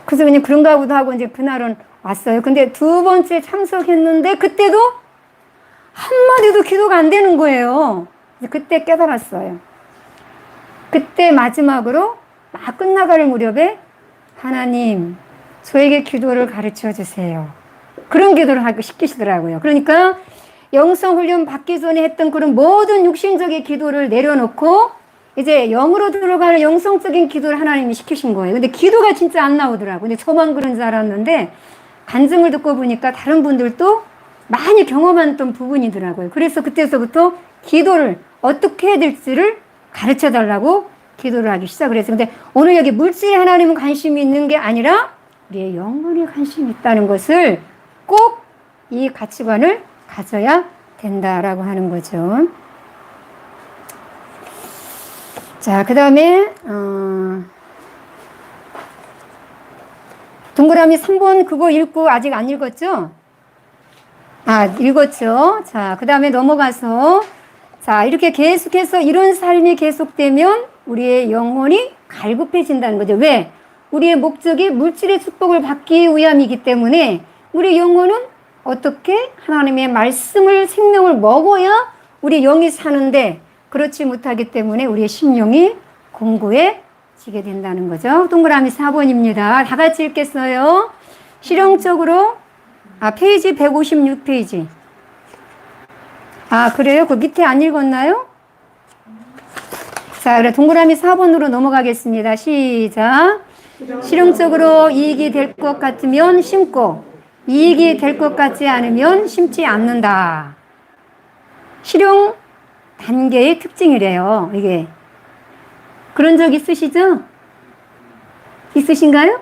그래서 그냥 그런가 보다 하고 이제 그날은 왔어요. 근데 2번째 참석했는데 그때도 한마디도 기도가 안 되는 거예요. 그때 깨달았어요. 그때 마지막으로 막 끝나갈 무렵에 하나님, 저에게 기도를 가르쳐 주세요. 그런 기도를 하고 시키시더라고요. 그러니까 영성훈련 받기 전에 했던 그런 모든 육신적인 기도를 내려놓고 이제 영으로 들어가는 영성적인 기도를 하나님이 시키신 거예요. 근데 기도가 진짜 안 나오더라고요. 근데 저만 그런 줄 알았는데 간증을 듣고 보니까 다른 분들도 많이 경험했던 부분이더라고요. 그래서 그때서부터 기도를 어떻게 해야 될지를 가르쳐 달라고 기도를 하기 시작을 했어요. 근데 오늘 여기 물질에 하나님은 관심이 있는 게 아니라 우리의 영혼에 관심이 있다는 것을 꼭 이 가치관을 가져야 된다라고 하는 거죠. 자, 그 다음에 동그라미 3번 그거 읽고 아직 안 읽었죠? 아, 읽었죠? 자, 그 다음에 넘어가서, 자, 이렇게 계속해서 이런 삶이 계속되면 우리의 영혼이 갈급해진다는 거죠. 왜? 우리의 목적이 물질의 축복을 받기 위함이기 때문에 우리 영혼은 어떻게? 하나님의 말씀을, 생명을 먹어야 우리 영이 사는데 그렇지 못하기 때문에 우리의 심령이 공고해지게 된다는 거죠. 동그라미 4번입니다. 다 같이 읽겠어요. 실용적으로 페이지 156페이지. 아, 그래요? 그 밑에 안 읽었나요? 자, 그래, 동그라미 4번으로 넘어가겠습니다. 시작. 실용적으로 이익이 될 것 같으면 심고, 이익이 될 것 같지 않으면 심지 않는다. 실용 단계의 특징이래요, 이게. 그런 적 있으시죠? 있으신가요?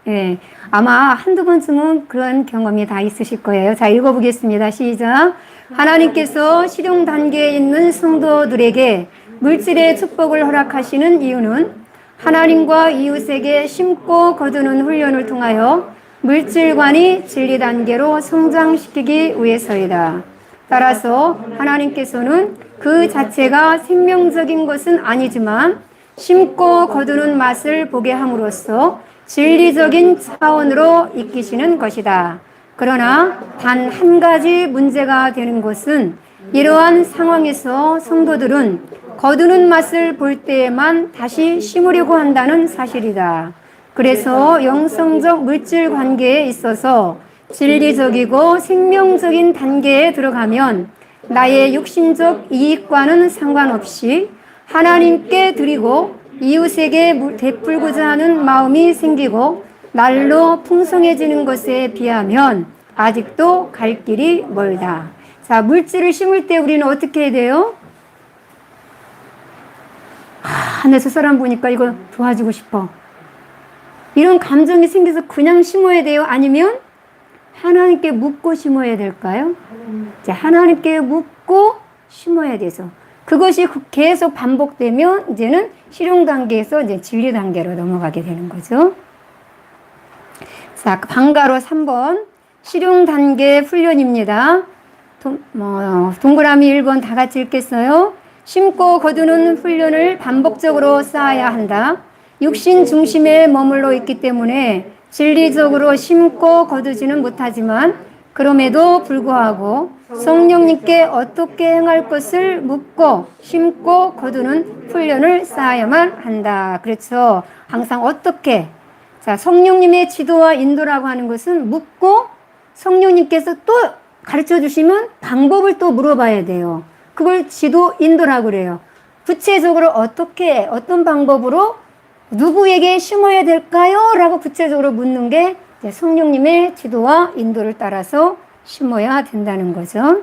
예, 아마 한두 번쯤은 그런 경험이 다 있으실 거예요. 자, 읽어보겠습니다. 시작. 하나님께서 실용 단계에 있는 성도들에게 물질의 축복을 허락하시는 이유는 하나님과 이웃에게 심고 거두는 훈련을 통하여 물질관이 진리 단계로 성장시키기 위해서이다. 따라서 하나님께서는 그 자체가 생명적인 것은 아니지만 심고 거두는 맛을 보게 함으로써 진리적인 차원으로 이끄시는 것이다. 그러나 단 한 가지 문제가 되는 것은 이러한 상황에서 성도들은 거두는 맛을 볼 때에만 다시 심으려고 한다는 사실이다. 그래서 영성적 물질 관계에 있어서 진리적이고 생명적인 단계에 들어가면 나의 육신적 이익과는 상관없이 하나님께 드리고 이웃에게 베풀고자 하는 마음이 생기고 날로 풍성해지는 것에 비하면 아직도 갈 길이 멀다. 자, 물질을 심을 때 우리는 어떻게 해야 돼요? 나 저 사람 보니까 이거 도와주고 싶어. 이런 감정이 생겨서 그냥 심어야 돼요? 아니면 하나님께 묻고 심어야 될까요? 자, 하나님께 묻고 심어야 돼서 그것이 계속 반복되면 이제는 실용 단계에서 이제 진리 단계로 넘어가게 되는 거죠. 자, 방가로 3번 실용 단계 훈련입니다. 동그라미 1번 다 같이 읽겠어요. 심고 거두는 훈련을 반복적으로 쌓아야 한다. 육신 중심에 머물러 있기 때문에 진리적으로 심고 거두지는 못하지만 그럼에도 불구하고 성령님께 어떻게 행할 것을 묻고 심고 거두는 훈련을 쌓아야만 한다. 그렇죠. 항상 어떻게. 자, 성령님의 지도와 인도라고 하는 것은 묻고 성령님께서 또 가르쳐 주시면 방법을 또 물어봐야 돼요. 그걸 지도 인도라고 그래요. 구체적으로 어떻게, 어떤 방법으로 누구에게 심어야 될까요? 라고 구체적으로 묻는 게 성령님의 지도와 인도를 따라서 심어야 된다는 거죠.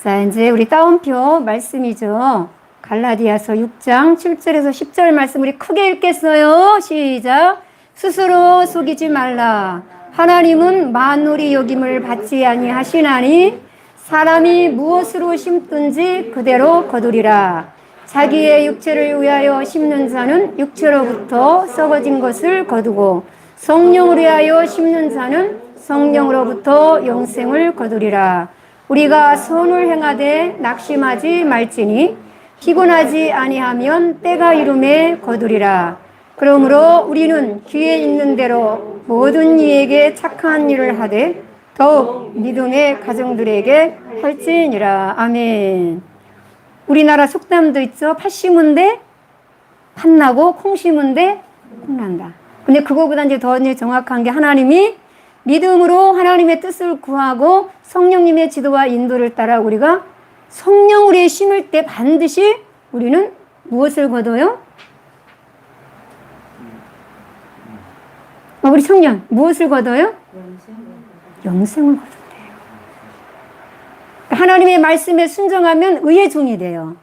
자, 이제 우리 따옴표 말씀이죠. 갈라디아서 6장 7절에서 10절 말씀 우리 크게 읽겠어요. 시작. 스스로 속이지 말라. 하나님은 만물이 여김을 받지 아니하시나니 사람이 무엇으로 심든지 그대로 거두리라. 자기의 육체를 위하여 심는 자는 육체로부터 썩어진 것을 거두고 성령을 위하여 심는 자는 성령으로부터 영생을 거두리라. 우리가 선을 행하되 낙심하지 말지니 피곤하지 아니하면 때가 이름에 거두리라. 그러므로 우리는 귀에 있는 대로 모든 이에게 착한 일을 하되 더욱 믿음의 가정들에게 할지니라. 아멘. 우리나라 속담도 있죠. 팥 심은데 팥 나고 콩 심은데 콩 난다. 근데 그거보다 이제 더 정확한 게 하나님이 믿음으로 하나님의 뜻을 구하고 성령님의 지도와 인도를 따라 우리가 성령 우리의 심을 때 반드시 우리는 무엇을 거둬요? 우리 청년 무엇을 거둬요? 영생을 거둔대요. 하나님의 말씀에 순종하면 의의 종이 돼요.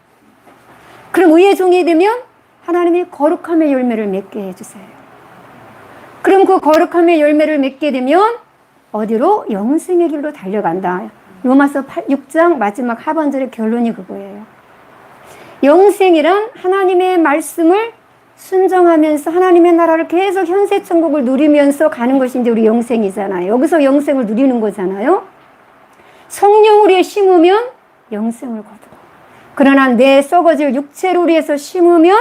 그럼 의의 종이 되면 하나님이 거룩함의 열매를 맺게 해주세요. 그럼 그 거룩함의 열매를 맺게 되면 어디로? 영생의 길로 달려간다. 로마서 6장 마지막 하반절의 결론이 그거예요. 영생이란 하나님의 말씀을 순종하면서 하나님의 나라를 계속 현세 천국을 누리면서 가는 것이 이제 우리 영생이잖아요. 여기서 영생을 누리는 거잖아요. 성령을 위해 심으면 영생을 거두고, 그러나 내 썩어질 육체를 위해서 심으면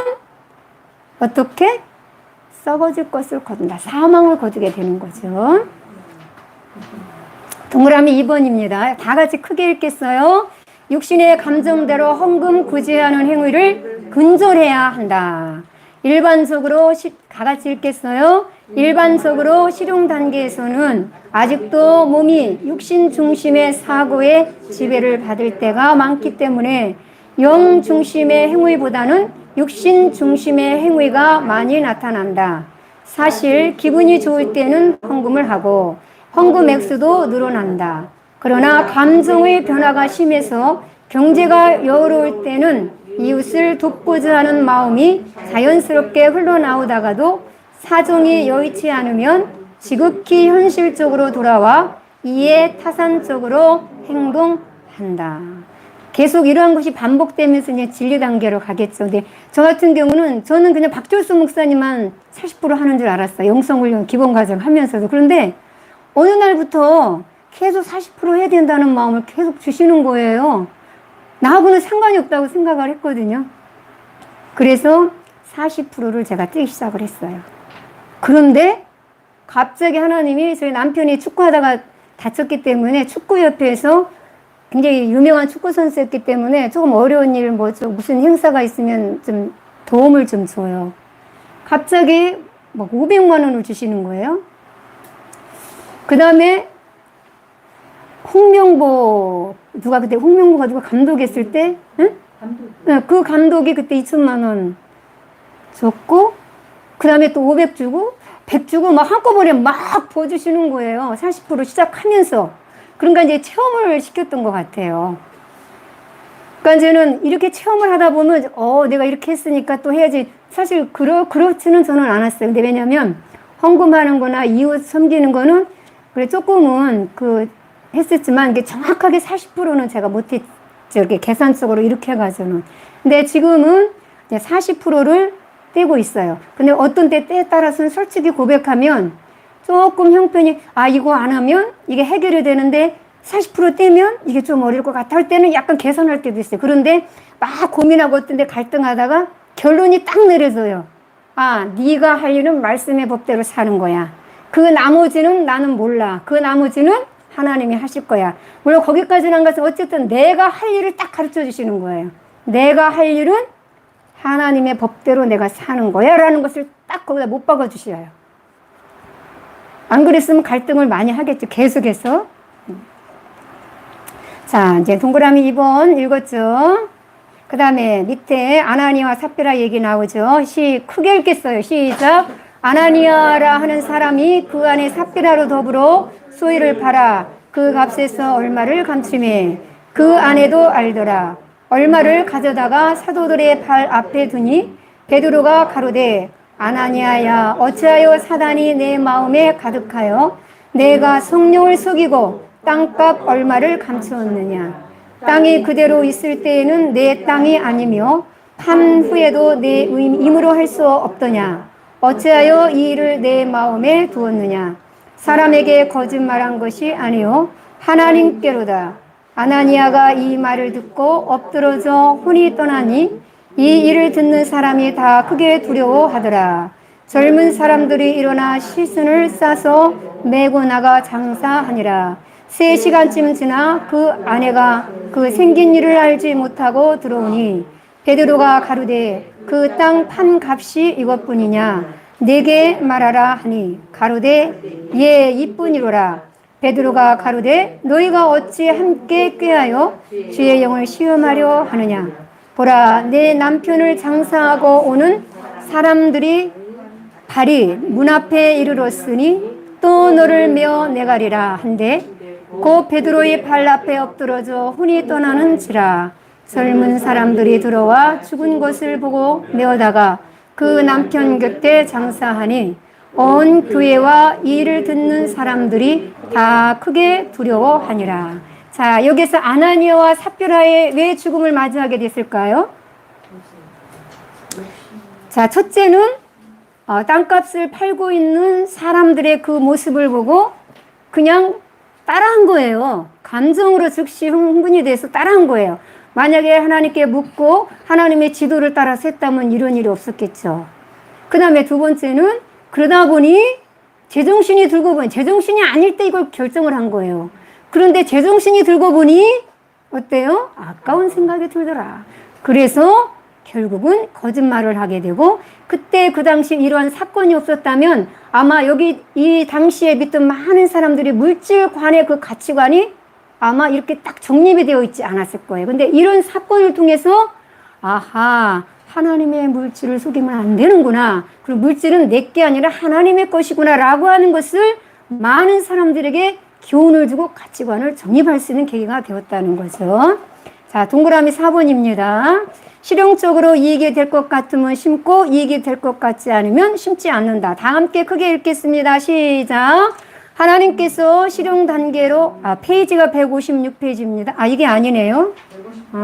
어떻게? 썩어질 것을 거둔다. 사망을 거두게 되는 거죠. 동그라미 2번입니다. 다 같이 크게 읽겠어요. 육신의 감정대로 헝금구제하는 행위를 근절해야 한다. 일반적으로 다 같이 읽겠어요. 일반적으로 실용 단계에서는 아직도 몸이 육신 중심의 사고에 지배를 받을 때가 많기 때문에 영 중심의 행위보다는 육신 중심의 행위가 많이 나타난다. 사실 기분이 좋을 때는 헌금을 하고 헌금 액수도 늘어난다. 그러나 감정의 변화가 심해서 경제가 여유로울 때는 이웃을 돕고자 하는 마음이 자연스럽게 흘러나오다가도 사정이 여의치 않으면 지극히 현실적으로 돌아와 이에 타산적으로 행동한다. 계속 이러한 것이 반복되면서 이제 진리 단계로 가겠죠. 근데 저 같은 경우는 저는 그냥 박철수 목사님만 40% 하는 줄 알았어요. 영성훈련 기본 과정 하면서도. 그런데 어느 날부터 계속 40% 해야 된다는 마음을 계속 주시는 거예요. 나하고는 상관이 없다고 생각을 했거든요. 그래서 40%를 제가 뛰기 시작을 했어요. 그런데 갑자기 하나님이 저희 남편이 축구하다가 다쳤기 때문에 축구협회에서 굉장히 유명한 축구 선수였기 때문에 조금 어려운 일, 무슨 행사가 있으면 좀 도움을 좀 줘요. 갑자기 막 500만 원을 주시는 거예요. 그 다음에 홍명보가 누가 감독했을 때, 응? 그 감독이 그때 2천만 원 줬고, 그 다음에 또 500 주고, 100 주고, 막 한꺼번에 막 부어주시는 거예요. 40% 시작하면서. 그러니까 이제 체험을 시켰던 것 같아요. 그러니까 저는 이렇게 체험을 하다 보면, 내가 이렇게 했으니까 또 해야지. 사실, 그렇지는 저는 않았어요. 근데 왜냐면, 헌금하는 거나 이웃 섬기는 거는, 그래, 조금은 했었지만, 이게 정확하게 40%는 제가 못했죠. 이렇게 계산적으로 이렇게 해가지고는. 근데 지금은 이제 40%를 떼고 있어요. 근데 어떤 때에 따라서는 솔직히 고백하면 조금 형편이, 이거 안 하면 이게 해결이 되는데 40% 떼면 이게 좀 어려울 것 같아 할 때는 약간 계산할 때도 있어요. 그런데 막 고민하고 어떤 데 갈등하다가 결론이 딱 내려져요. 네가 할 일은 말씀의 법대로 사는 거야. 그 나머지는 나는 몰라. 그 나머지는 하나님이 하실 거야. 물론 거기까지는 안 가서 어쨌든 내가 할 일을 딱 가르쳐 주시는 거예요. 내가 할 일은 하나님의 법대로 내가 사는 거야 라는 것을 딱 거기다 못 박아 주셔요. 안 그랬으면 갈등을 많이 하겠죠. 계속해서. 자, 이제 동그라미 2번 읽었죠. 그 다음에 밑에 아나니아와 삽비라 얘기 나오죠. 크게 읽겠어요. 시작. 아나니아라 하는 사람이 그 안에 삽비라로 더불어 소유를 팔아 그 값에서 얼마를 감추매 그 아내도 알더라. 얼마를 가져다가 사도들의 발 앞에 두니 베드로가 가로되 아나니아야 어찌하여 사단이 내 마음에 가득하여 내가 성령을 속이고 땅값 얼마를 감추었느냐. 땅이 그대로 있을 때에는 내 땅이 아니며 판 후에도 내 임으로 할 수 없더냐. 어찌하여 이 일을 내 마음에 두었느냐. 사람에게 거짓말한 것이 아니요 하나님께로다. 아나니아가 이 말을 듣고 엎드러져 혼이 떠나니 이 일을 듣는 사람이 다 크게 두려워하더라. 젊은 사람들이 일어나 시순을 싸서 메고 나가 장사하니라. 3시간쯤 지나 그 아내가 그 생긴 일을 알지 못하고 들어오니 베드로가 가로되 그 땅 판 값이 이것뿐이냐. 내게 말하라 하니 가로되 예 이뿐이로라. 베드로가 가로되 너희가 어찌 함께 꾀하여 주의 영을 시험하려 하느냐. 보라 내 남편을 장사하고 오는 사람들이 발이 문 앞에 이르렀으니 또 너를 메어 내가리라 한데 곧 베드로의 발 앞에 엎드러져 혼이 떠나는지라. 젊은 사람들이 들어와 죽은 것을 보고 메어다가 그 남편 곁에 장사하니 온 교회와 이 일을 듣는 사람들이 다 크게 두려워하니라. 자, 여기서 아나니아와 삽비라의 왜 죽음을 맞이하게 됐을까요? 자, 첫째는 땅값을 팔고 있는 사람들의 그 모습을 보고 그냥 따라한 거예요. 감정으로 즉시 흥분이 돼서 따라한 거예요. 만약에 하나님께 묻고 하나님의 지도를 따라서 했다면 이런 일이 없었겠죠. 그 다음에 두 번째는 그러다 보니 제정신이 들고 보니 제정신이 아닐 때 이걸 결정을 한 거예요. 그런데 제정신이 들고 보니 어때요? 아까운 생각이 들더라. 그래서 결국은 거짓말을 하게 되고 그때 그 당시 이러한 사건이 없었다면 아마 여기 이 당시에 믿던 많은 사람들이 물질관의 그 가치관이 아마 이렇게 딱 정립이 되어 있지 않았을 거예요. 근데 이런 사건을 통해서 아하, 하나님의 물질을 속이면 안 되는구나. 그리고 물질은 내게 아니라 하나님의 것이구나 라고 하는 것을 많은 사람들에게 교훈을 주고 가치관을 정립할 수 있는 계기가 되었다는 거죠. 자, 동그라미 4번입니다. 실용적으로 이익이 될 것 같으면 심고 이익이 될 것 같지 않으면 심지 않는다. 다 함께 크게 읽겠습니다. 시작. 하나님께서 실용 단계로 페이지가 156페이지입니다. 이게 아니네요.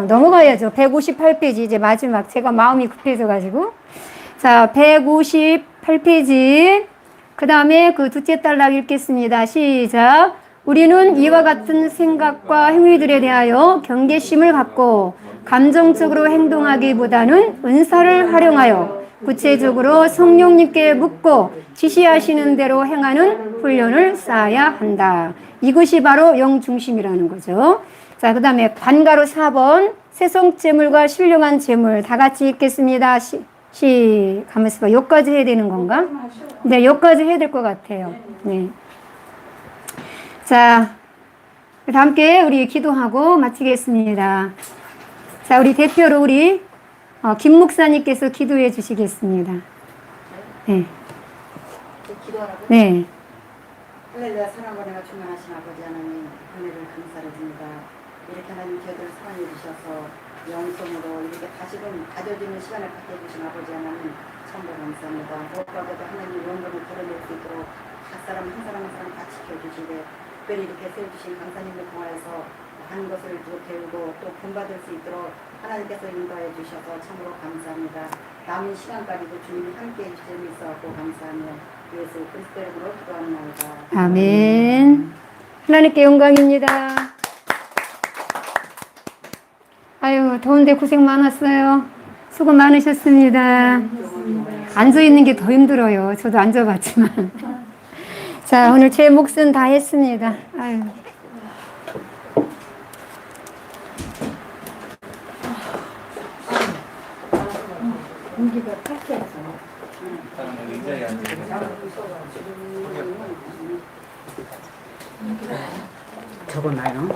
넘어가야죠. 158페이지 이제 마지막 제가 마음이 급해져 가지고 자 158페이지 그 다음에 그 둘째 단락 읽겠습니다. 시작. 우리는 이와 같은 생각과 행위들에 대하여 경계심을 갖고 감정적으로 행동하기보다는 은사를 활용하여 구체적으로 성령님께 묻고 지시하시는 대로 행하는 훈련을 쌓아야 한다. 이것이 바로 영중심이라는 거죠. 자, 그 다음에 관가로 4번 세성재물과 신령한 재물 다 같이 읽겠습니다. 가만있어 봐. 여기까지 해야 되는 건가? 네, 여기까지 해야 될 것 같아요. 네. 자, 다 함께 우리 기도하고 마치겠습니다. 자, 우리 대표로 우리 김 목사님께서 기도해 주시겠습니다. 네. 기도하라고? 네. 할렐루야. 사랑과 내가 충만하신 아버지 하나님 은혜를 감사를 드립니다. 이렇게 하나님 저희들을 사랑해 주셔서 영성으로 이렇게 다시금 가져지는 시간을 갖게 해주신 아버지 하나님 참으로 감사합니다. 무엇보다도 하나님 원동을 드러낼 수 있도록 각 사람 한 사람 한 사람 다 지켜주시되 특별히 이렇게 세워주신 강사님을 통하여서 하는 것을 배우고 또 본받을 수 있도록 하나님께서 인도해 주셔서 참으로 감사합니다. 남은 시간까지도 주님이 함께해 주심이 있어서 감사하며 예수 그리스도 이름으로 기도합니다. 아멘. 하나님께 영광입니다. 아유, 더운데 고생 많았어요. 수고 많으셨습니다. 앉아있는 게 더 힘들어요. 저도 앉아봤지만. 자, 오늘 제 몫은 다 했습니다. 아유. 적어놔요.